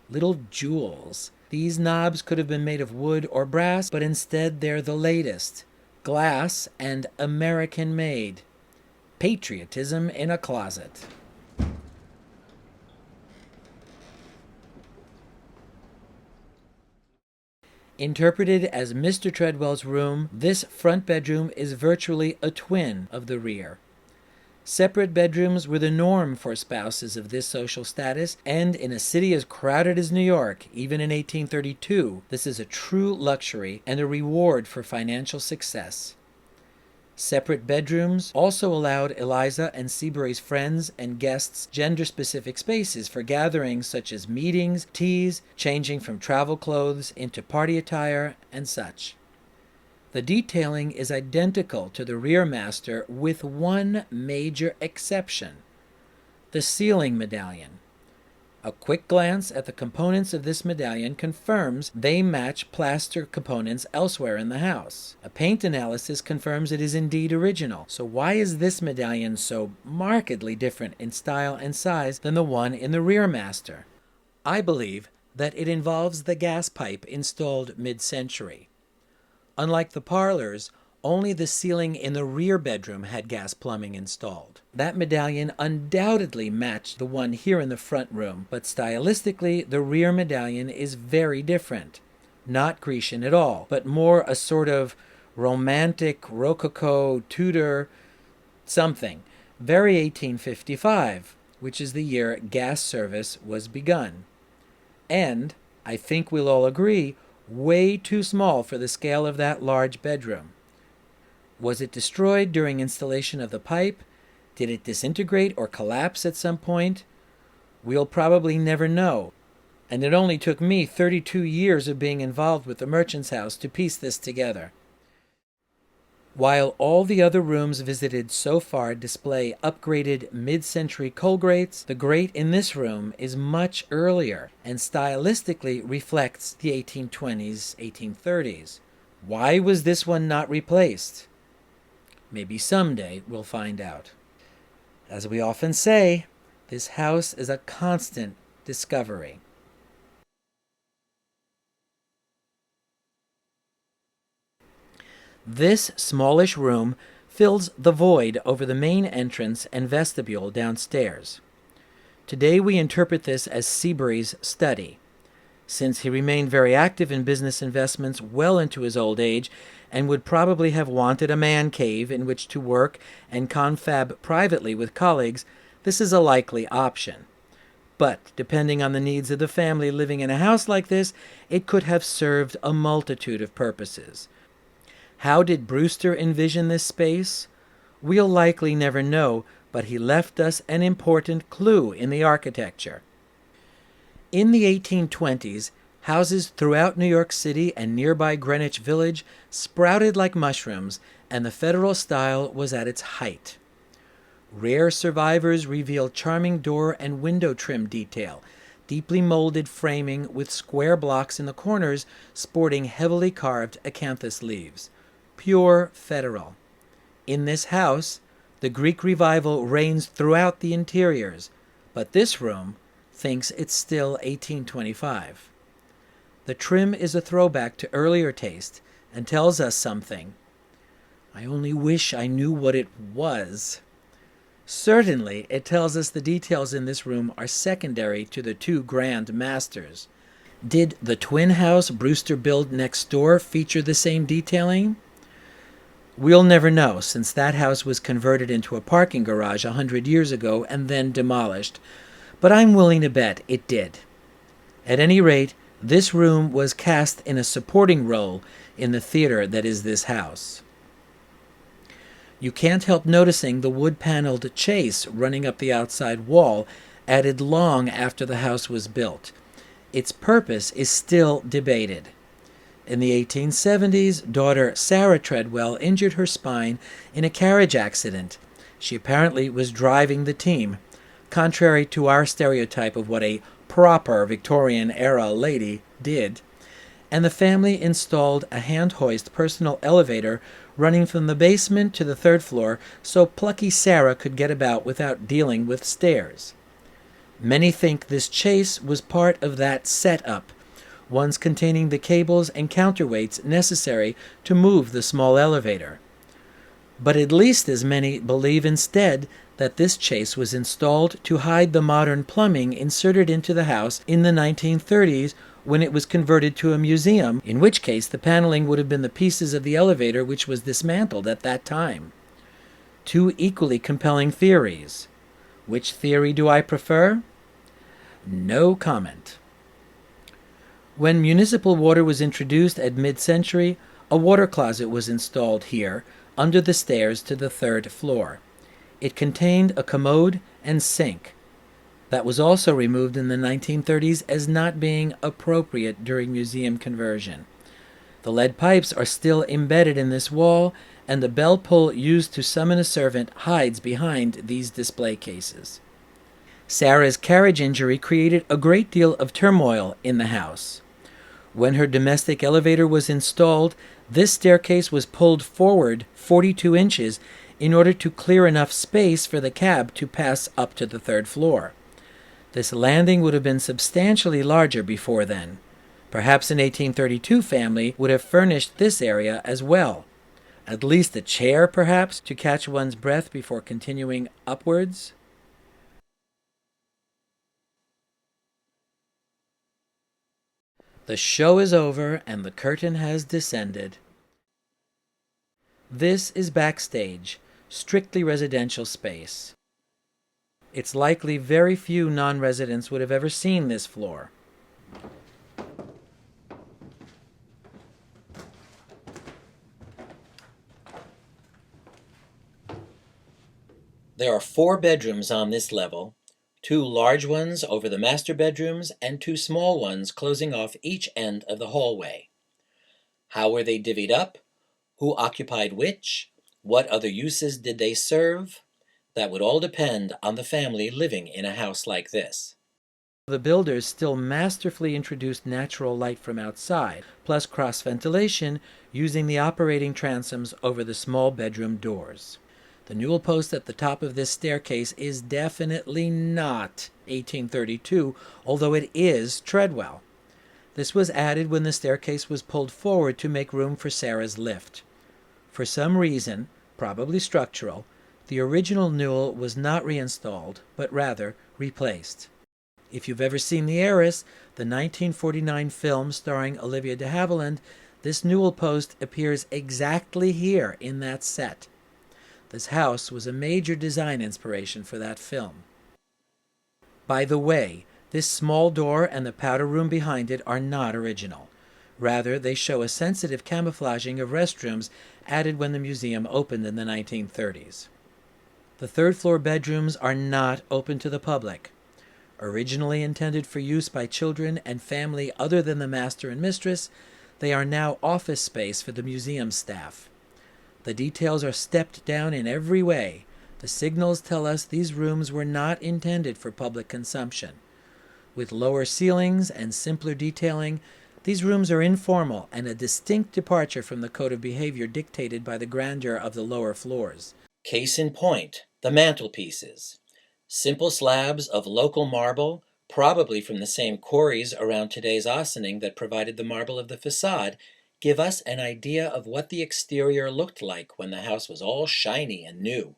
Little jewels. These knobs could have been made of wood or brass, but instead they're the latest. Glass and American-made. Patriotism in a closet. Interpreted as Mr. Treadwell's room, this front bedroom is virtually a twin of the rear. Separate bedrooms were the norm for spouses of this social status, and in a city as crowded as New York, even in 1832, this is a true luxury and a reward for financial success. Separate bedrooms also allowed Eliza and Seabury's friends and guests gender-specific spaces for gatherings such as meetings, teas, changing from travel clothes into party attire, and such. The detailing is identical to the rear master with one major exception: the ceiling medallion. A quick glance at the components of this medallion confirms they match plaster components elsewhere in the house. A paint analysis confirms it is indeed original. So why is this medallion so markedly different in style and size than the one in the rear master? I believe that it involves the gas pipe installed mid-century. Unlike the parlors, only the ceiling in the rear bedroom had gas plumbing installed. That medallion undoubtedly matched the one here in the front room, but stylistically, the rear medallion is very different. Not Grecian at all, but more a sort of romantic, Rococo, Tudor, something. Very 1855, which is the year gas service was begun. And, I think we'll all agree, way too small for the scale of that large bedroom. Was it destroyed during installation of the pipe? Did it disintegrate or collapse at some point? We'll probably never know, and it only took me 32 years of being involved with the Merchant's House to piece this together. While all the other rooms visited so far display upgraded mid-century coal grates, the grate in this room is much earlier and stylistically reflects the 1820s, 1830s. Why was this one not replaced? Maybe someday we'll find out. As we often say, this house is a constant discovery. This smallish room fills the void over the main entrance and vestibule downstairs. Today we interpret this as Seabury's study. Since he remained very active in business investments well into his old age and would probably have wanted a man cave in which to work and confab privately with colleagues, this is a likely option. But, depending on the needs of the family living in a house like this, it could have served a multitude of purposes. How did Brewster envision this space? We'll likely never know, but he left us an important clue in the architecture. In the 1820s, Houses throughout New York City and nearby Greenwich Village sprouted like mushrooms, and the federal style was at its height. Rare survivors reveal charming door and window trim detail, deeply molded framing with square blocks in the corners sporting heavily carved acanthus leaves. Pure federal. In this house, the Greek revival reigns throughout the interiors, but this room thinks it's still 1825. The trim is a throwback to earlier taste and tells us something. I only wish I knew what it was. Certainly, it tells us the details in this room are secondary to the two grand masters. Did the twin house Brewster built next door feature the same detailing? We'll never know, since that house was converted into a parking garage 100 years ago and then demolished, but I'm willing to bet it did. At any rate, this room was cast in a supporting role in the theater that is this house. You can't help noticing the wood-paneled chase running up the outside wall, added long after the house was built. Its purpose is still debated. In the 1870s, daughter Sarah Treadwell injured her spine in a carriage accident. She apparently was driving the team, contrary to our stereotype of what a proper Victorian-era lady did, and the family installed a hand-hoist personal elevator running from the basement to the third floor so plucky Sarah could get about without dealing with stairs. Many think this chase was part of that setup, ones containing the cables and counterweights necessary to move the small elevator. But at least as many believe instead that this chase was installed to hide the modern plumbing inserted into the house in the 1930s when it was converted to a museum, in which case the paneling would have been the pieces of the elevator which was dismantled at that time. Two equally compelling theories. Which theory do I prefer? No comment. When municipal water was introduced at mid-century, a water closet was installed here, under the stairs to the third floor. It contained a commode and sink. That was also removed in the 1930s as not being appropriate during museum conversion. The lead pipes are still embedded in this wall, and the bell pull used to summon a servant hides behind these display cases. Sarah's carriage injury created a great deal of turmoil in the house. When her domestic elevator was installed, this staircase was pulled forward 42 inches in order to clear enough space for the cab to pass up to the third floor. This landing would have been substantially larger before then. Perhaps an 1832 family would have furnished this area as well. At least a chair, perhaps, to catch one's breath before continuing upwards. The show is over and the curtain has descended. This is backstage, strictly residential space. It's likely very few non-residents would have ever seen this floor. There are 4 bedrooms on this level, 2 large ones over the master bedrooms and 2 small ones closing off each end of the hallway. How were they divvied up? Who occupied which? What other uses did they serve? That would all depend on the family living in a house like this. The builders still masterfully introduced natural light from outside, plus cross-ventilation, using the operating transoms over the small bedroom doors. The newel post at the top of this staircase is definitely not 1832, although it is Treadwell. This was added when the staircase was pulled forward to make room for Sarah's lift. For some reason, probably structural, the original newel was not reinstalled, but rather replaced. If you've ever seen The Heiress, the 1949 film starring Olivia de Havilland, this newel post appears exactly here in that set. This house was a major design inspiration for that film. By the way, this small door and the powder room behind it are not original. Rather, they show a sensitive camouflaging of restrooms added when the museum opened in the 1930s. The third-floor bedrooms are not open to the public. Originally intended for use by children and family other than the master and mistress, they are now office space for the museum staff. The details are stepped down in every way. The signals tell us these rooms were not intended for public consumption. With lower ceilings and simpler detailing, these rooms are informal and a distinct departure from the code of behavior dictated by the grandeur of the lower floors. Case in point, the mantelpieces. Simple slabs of local marble, probably from the same quarries around today's Ossining that provided the marble of the facade, give us an idea of what the exterior looked like when the house was all shiny and new.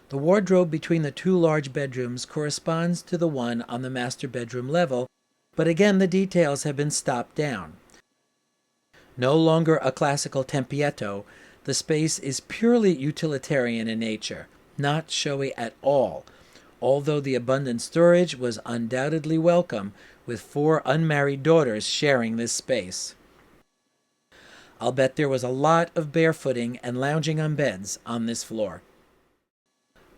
The wardrobe between the two large bedrooms corresponds to the one on the master bedroom level, but again the details have been stopped down. No longer a classical tempietto, the space is purely utilitarian in nature, not showy at all, although the abundant storage was undoubtedly welcome, with 4 unmarried daughters sharing this space. I'll bet there was a lot of barefooting and lounging on beds on this floor.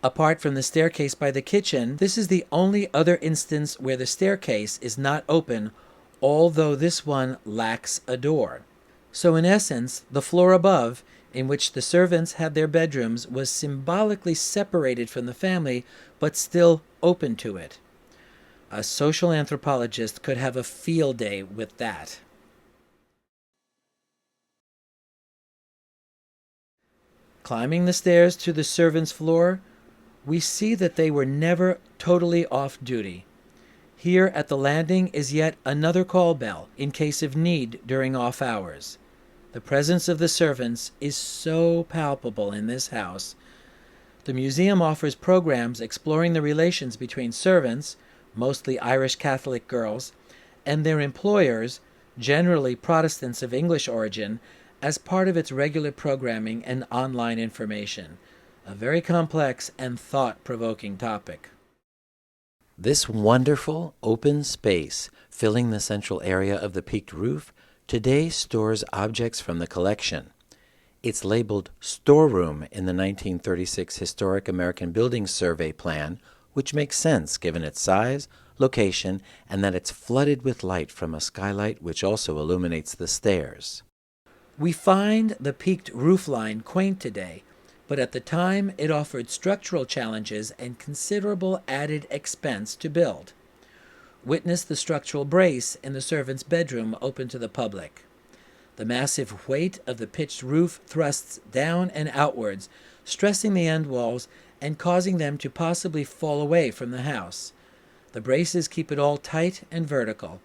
Apart from the staircase by the kitchen, this is the only other instance where the staircase is not open, although this one lacks a door. So in essence, the floor above, in which the servants had their bedrooms, was symbolically separated from the family, but still open to it. A social anthropologist could have a field day with that. Climbing the stairs to the servants' floor, we see that they were never totally off duty. Here at the landing is yet another call bell in case of need during off hours. The presence of the servants is so palpable in this house. The museum offers programs exploring the relations between servants, mostly Irish Catholic girls, and their employers, generally Protestants of English origin, as part of its regular programming and online information. A very complex and thought-provoking topic. This wonderful open space filling the central area of the peaked roof today stores objects from the collection. It's labeled storeroom in the 1936 Historic American Buildings Survey Plan, which makes sense given its size, location, and that it's flooded with light from a skylight which also illuminates the stairs. We find the peaked roofline quaint today, but at the time it offered structural challenges and considerable added expense to build. Witness the structural brace in the servant's bedroom open to the public. The massive weight of the pitched roof thrusts down and outwards, stressing the end walls and causing them to possibly fall away from the house. The braces keep it all tight and vertical.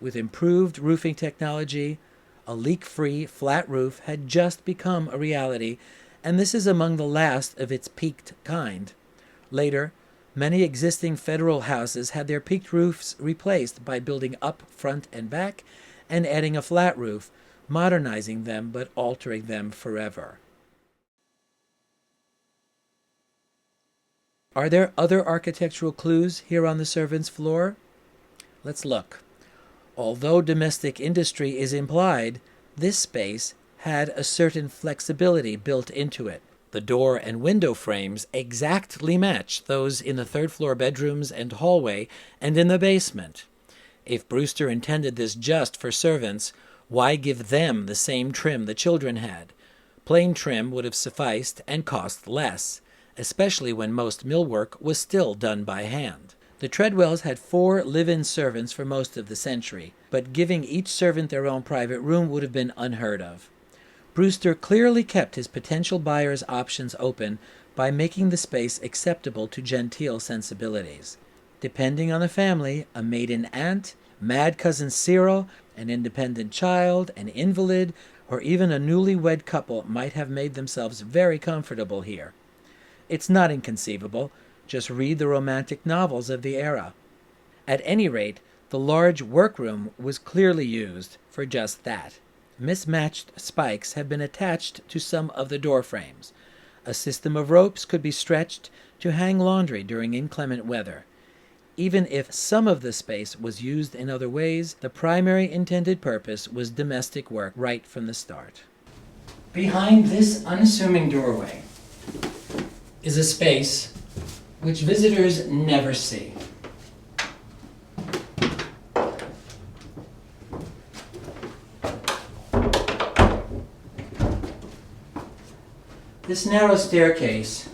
With improved roofing technology, a leak-free flat roof had just become a reality, and this is among the last of its peaked kind. Later, many existing federal houses had their peaked roofs replaced by building up front and back and adding a flat roof, modernizing them but altering them forever. Are there other architectural clues here on the servants' floor? Let's look. Although domestic industry is implied, this space had a certain flexibility built into it. The door and window frames exactly match those in the third-floor bedrooms and hallway and in the basement. If Brewster intended this just for servants, why give them the same trim the children had? Plain trim would have sufficed and cost less, especially when most millwork was still done by hand. The Treadwells had 4 live-in servants for most of the century, but giving each servant their own private room would have been unheard of. Brewster clearly kept his potential buyers' options open by making the space acceptable to genteel sensibilities. Depending on the family, a maiden aunt, mad cousin Cyril, an independent child, an invalid, or even a newlywed couple might have made themselves very comfortable here. It's not inconceivable. Just read the romantic novels of the era. At any rate, the large workroom was clearly used for just that. Mismatched spikes have been attached to some of the door frames. A system of ropes could be stretched to hang laundry during inclement weather. Even if some of the space was used in other ways, the primary intended purpose was domestic work right from the start. Behind this unassuming doorway is a space which visitors never see. This narrow staircase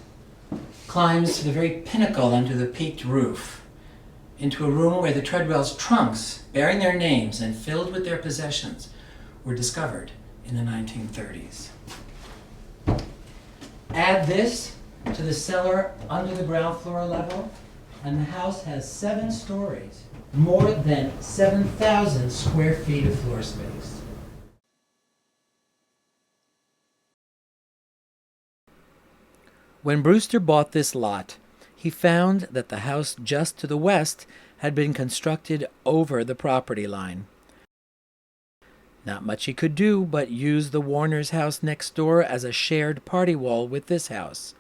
climbs to the very pinnacle under the peaked roof, into a room where the Treadwells' trunks, bearing their names and filled with their possessions, were discovered in the 1930s. Add this to the cellar under the ground floor level, and the house has 7 stories, more than 7,000 square feet of floor space. When Brewster bought this lot, he found that the house just to the west had been constructed over the property line. Not much he could do but use the Warners' house next door as a shared party wall with this house.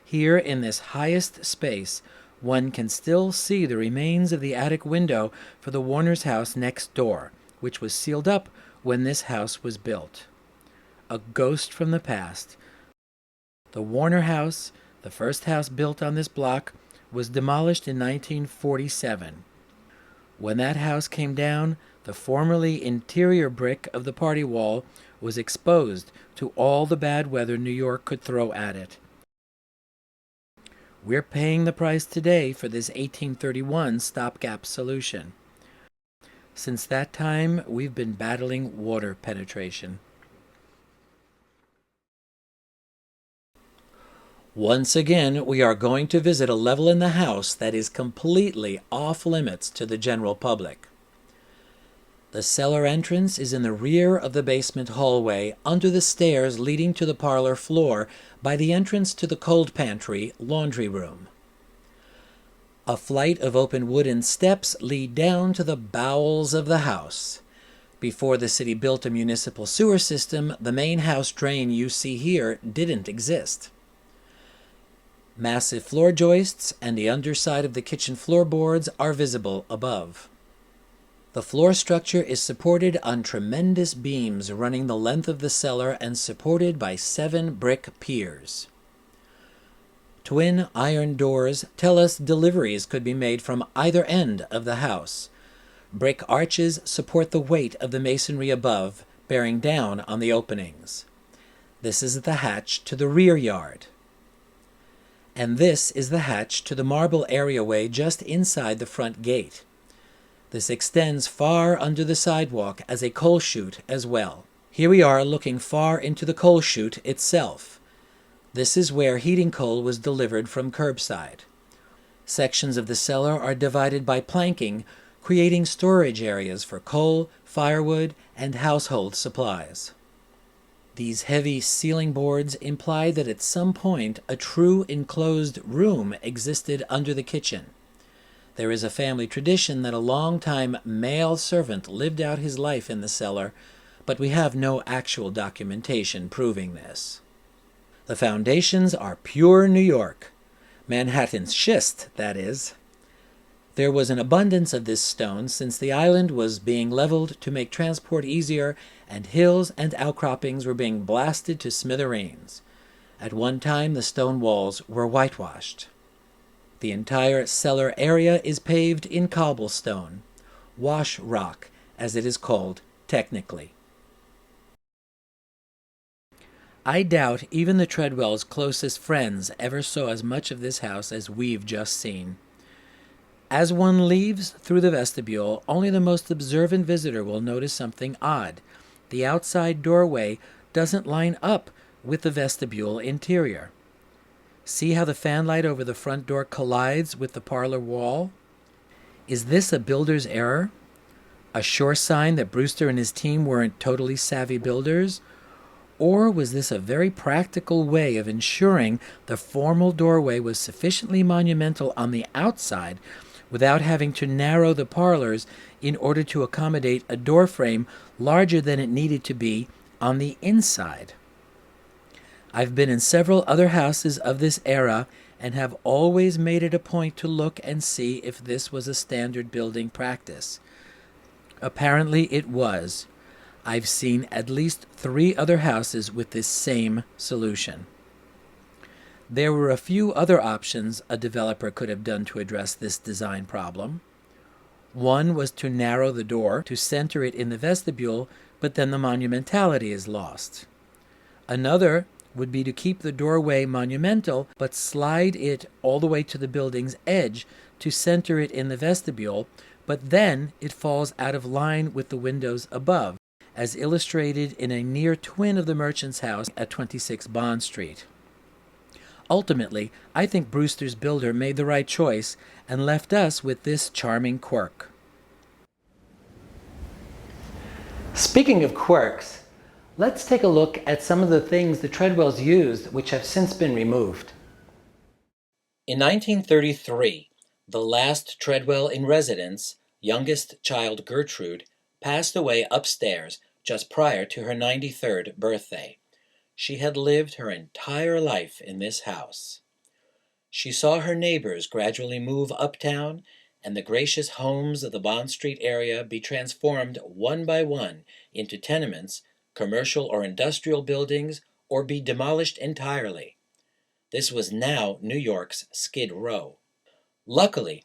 Here in this highest space, one can still see the remains of the attic window for the Warners' house next door, which was sealed up when this house was built. A ghost from the past. The Warner house, the first house built on this block, was demolished in 1947. When that house came down, the formerly interior brick of the party wall was exposed to all the bad weather New York could throw at it. We're paying the price today for this 1831 stopgap solution. Since that time, we've been battling water penetration. Once again, we are going to visit a level in the house that is completely off limits to the general public. The cellar entrance is in the rear of the basement hallway under the stairs leading to the parlor floor by the entrance to the cold pantry laundry room. A flight of open wooden steps lead down to the bowels of the house. Before the city built a municipal sewer system, the main house drain you see here didn't exist. Massive floor joists and the underside of the kitchen floorboards are visible above. The floor structure is supported on tremendous beams running the length of the cellar and supported by 7 brick piers. Twin iron doors tell us deliveries could be made from either end of the house. Brick arches support the weight of the masonry above, bearing down on the openings. This is the hatch to the rear yard. And this is the hatch to the marble areaway just inside the front gate. This extends far under the sidewalk as a coal chute as well. Here we are looking far into the coal chute itself. This is where heating coal was delivered from curbside. Sections of the cellar are divided by planking, creating storage areas for coal, firewood, and household supplies. These heavy ceiling boards imply that at some point a true enclosed room existed under the kitchen. There is a family tradition that a long-time male servant lived out his life in the cellar, but we have no actual documentation proving this. The foundations are pure New York. Manhattan's schist, that is. There was an abundance of this stone since the island was being leveled to make transport easier, and hills and outcroppings were being blasted to smithereens. At one time, the stone walls were whitewashed. The entire cellar area is paved in cobblestone, wash rock, as it is called technically. I doubt even the Treadwells' closest friends ever saw as much of this house as we've just seen. As one leaves through the vestibule, only the most observant visitor will notice something odd. The outside doorway doesn't line up with the vestibule interior. See how the fanlight over the front door collides with the parlor wall? Is this a builder's error? A sure sign that Brewster and his team weren't totally savvy builders? Or was this a very practical way of ensuring the formal doorway was sufficiently monumental on the outside without having to narrow the parlors in order to accommodate a door frame larger than it needed to be on the inside? I've been in several other houses of this era and have always made it a point to look and see if this was a standard building practice. Apparently it was. I've seen at least 3 other houses with this same solution. There were a few other options a developer could have done to address this design problem. One was to narrow the door to center it in the vestibule, but then the monumentality is lost. Another would be to keep the doorway monumental, but slide it all the way to the building's edge to center it in the vestibule, but then it falls out of line with the windows above, as illustrated in a near twin of the merchant's house at 26 Bond Street. Ultimately, I think Brewster's builder made the right choice and left us with this charming quirk. Speaking of quirks, let's take a look at some of the things the Treadwells used which have since been removed. In 1933, the last Treadwell in residence, youngest child Gertrude, passed away upstairs just prior to her 93rd birthday. She had lived her entire life in this house. She saw her neighbors gradually move uptown and the gracious homes of the Bond Street area be transformed one by one into tenements, commercial or industrial buildings, or be demolished entirely. This was now New York's Skid Row. Luckily,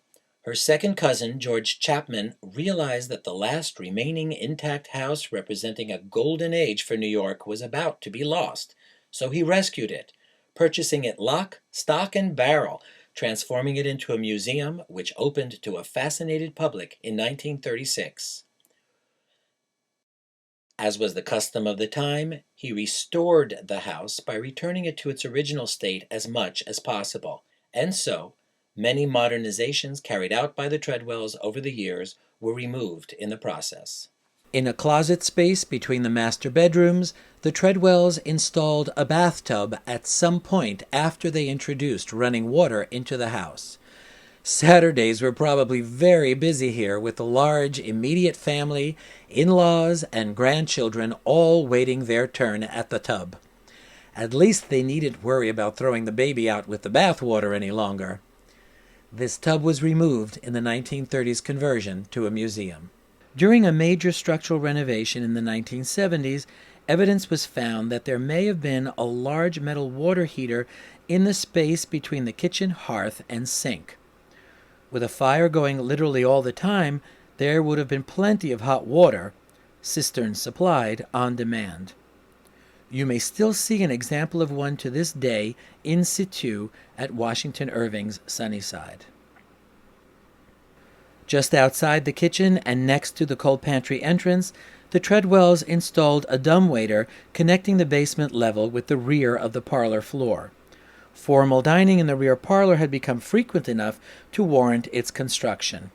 her second cousin, George Chapman, realized that the last remaining intact house representing a golden age for New York was about to be lost, so he rescued it, purchasing it lock, stock, and barrel, transforming it into a museum which opened to a fascinated public in 1936. As was the custom of the time, he restored the house by returning it to its original state as much as possible, and so many modernizations carried out by the Treadwells over the years were removed in the process. In a closet space between the master bedrooms, the Treadwells installed a bathtub at some point after they introduced running water into the house. Saturdays were probably very busy here with the large immediate family, in-laws, and grandchildren all waiting their turn at the tub. At least they needn't worry about throwing the baby out with the bath water any longer. This tub was removed in the 1930s conversion to a museum. During a major structural renovation in the 1970s, evidence was found that there may have been a large metal water heater in the space between the kitchen hearth and sink. With a fire going literally all the time, there would have been plenty of hot water, cisterns supplied on demand. You may still see an example of one to this day in situ at Washington Irving's Sunnyside. Just outside the kitchen and next to the cold pantry entrance, the Treadwells installed a dumbwaiter connecting the basement level with the rear of the parlor floor. Formal dining in the rear parlor had become frequent enough to warrant its construction.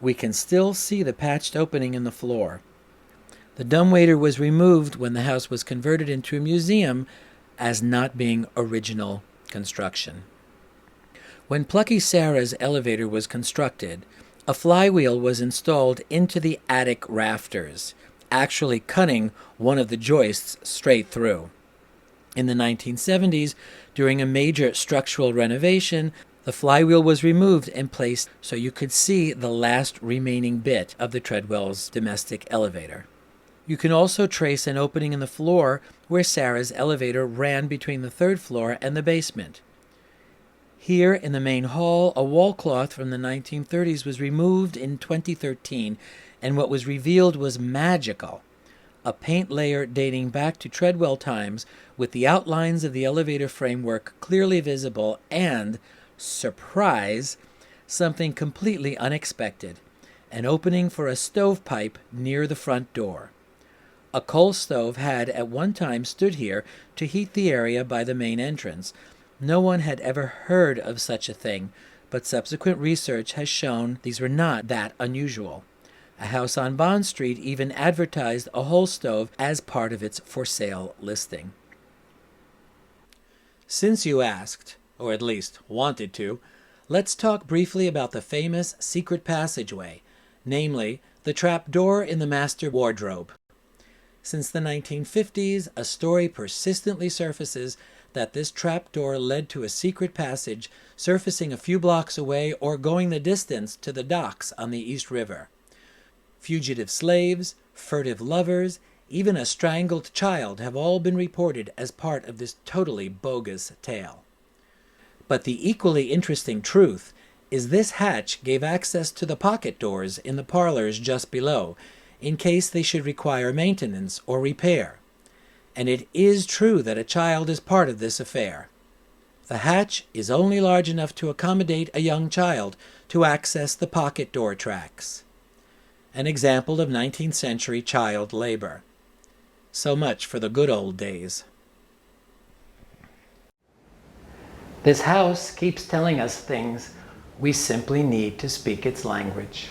We can still see the patched opening in the floor. The dumbwaiter was removed when the house was converted into a museum as not being original construction. When Plucky Sarah's elevator was constructed, a flywheel was installed into the attic rafters, actually cutting one of the joists straight through. In the 1970s, during a major structural renovation, the flywheel was removed and placed so you could see the last remaining bit of the Treadwell's domestic elevator. You can also trace an opening in the floor where Sarah's elevator ran between the third floor and the basement. Here in the main hall, a wall cloth from the 1930s was removed in 2013, and what was revealed was magical. A paint layer dating back to Treadwell times with the outlines of the elevator framework clearly visible and, surprise, something completely unexpected, an opening for a stovepipe near the front door. A coal stove had at one time stood here to heat the area by the main entrance. No one had ever heard of such a thing, but subsequent research has shown these were not that unusual. A house on Bond Street even advertised a whole stove as part of its for sale listing. Since you asked, or at least wanted to, let's talk briefly about the famous secret passageway, namely the trap door in the master wardrobe. Since the 1950s, a story persistently surfaces that this trap door led to a secret passage surfacing a few blocks away or going the distance to the docks on the East River. Fugitive slaves, furtive lovers, even a strangled child have all been reported as part of this totally bogus tale. But the equally interesting truth is this hatch gave access to the pocket doors in the parlors just below, in case they should require maintenance or repair. And it is true that a child is part of this affair. The hatch is only large enough to accommodate a young child to access the pocket door tracks. An example of 19th century child labor. So much for the good old days. This house keeps telling us things. We simply need to speak its language.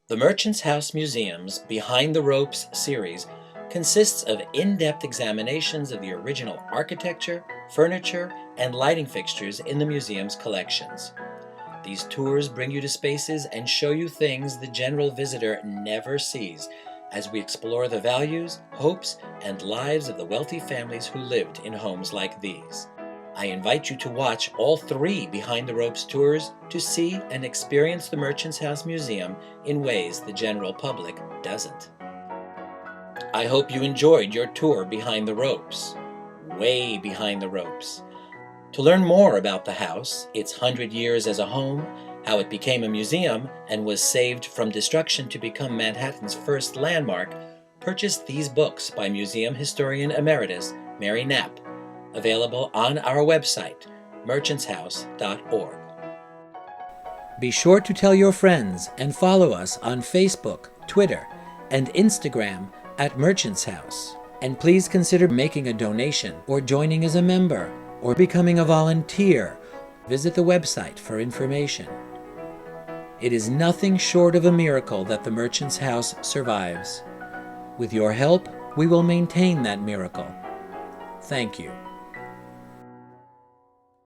The Merchant's House Museum's Behind the Ropes series consists of in-depth examinations of the original architecture, furniture, and lighting fixtures in the museum's collections. These tours bring you to spaces and show you things the general visitor never sees, as we explore the values, hopes, and lives of the wealthy families who lived in homes like these. I invite you to watch all 3 Behind the Ropes tours to see and experience the Merchant's House Museum in ways the general public doesn't. I hope you enjoyed your tour behind the ropes, way behind the ropes. To learn more about the house, its 100 years as a home, how it became a museum and was saved from destruction to become Manhattan's first landmark, purchase these books by Museum Historian Emeritus Mary Knapp, available on our website, merchantshouse.org. Be sure to tell your friends and follow us on Facebook, Twitter, and Instagram at Merchant's House. And please consider making a donation or joining as a member or becoming a volunteer. Visit the website for information. It is nothing short of a miracle that the Merchant's House survives. With your help, we will maintain that miracle. Thank you.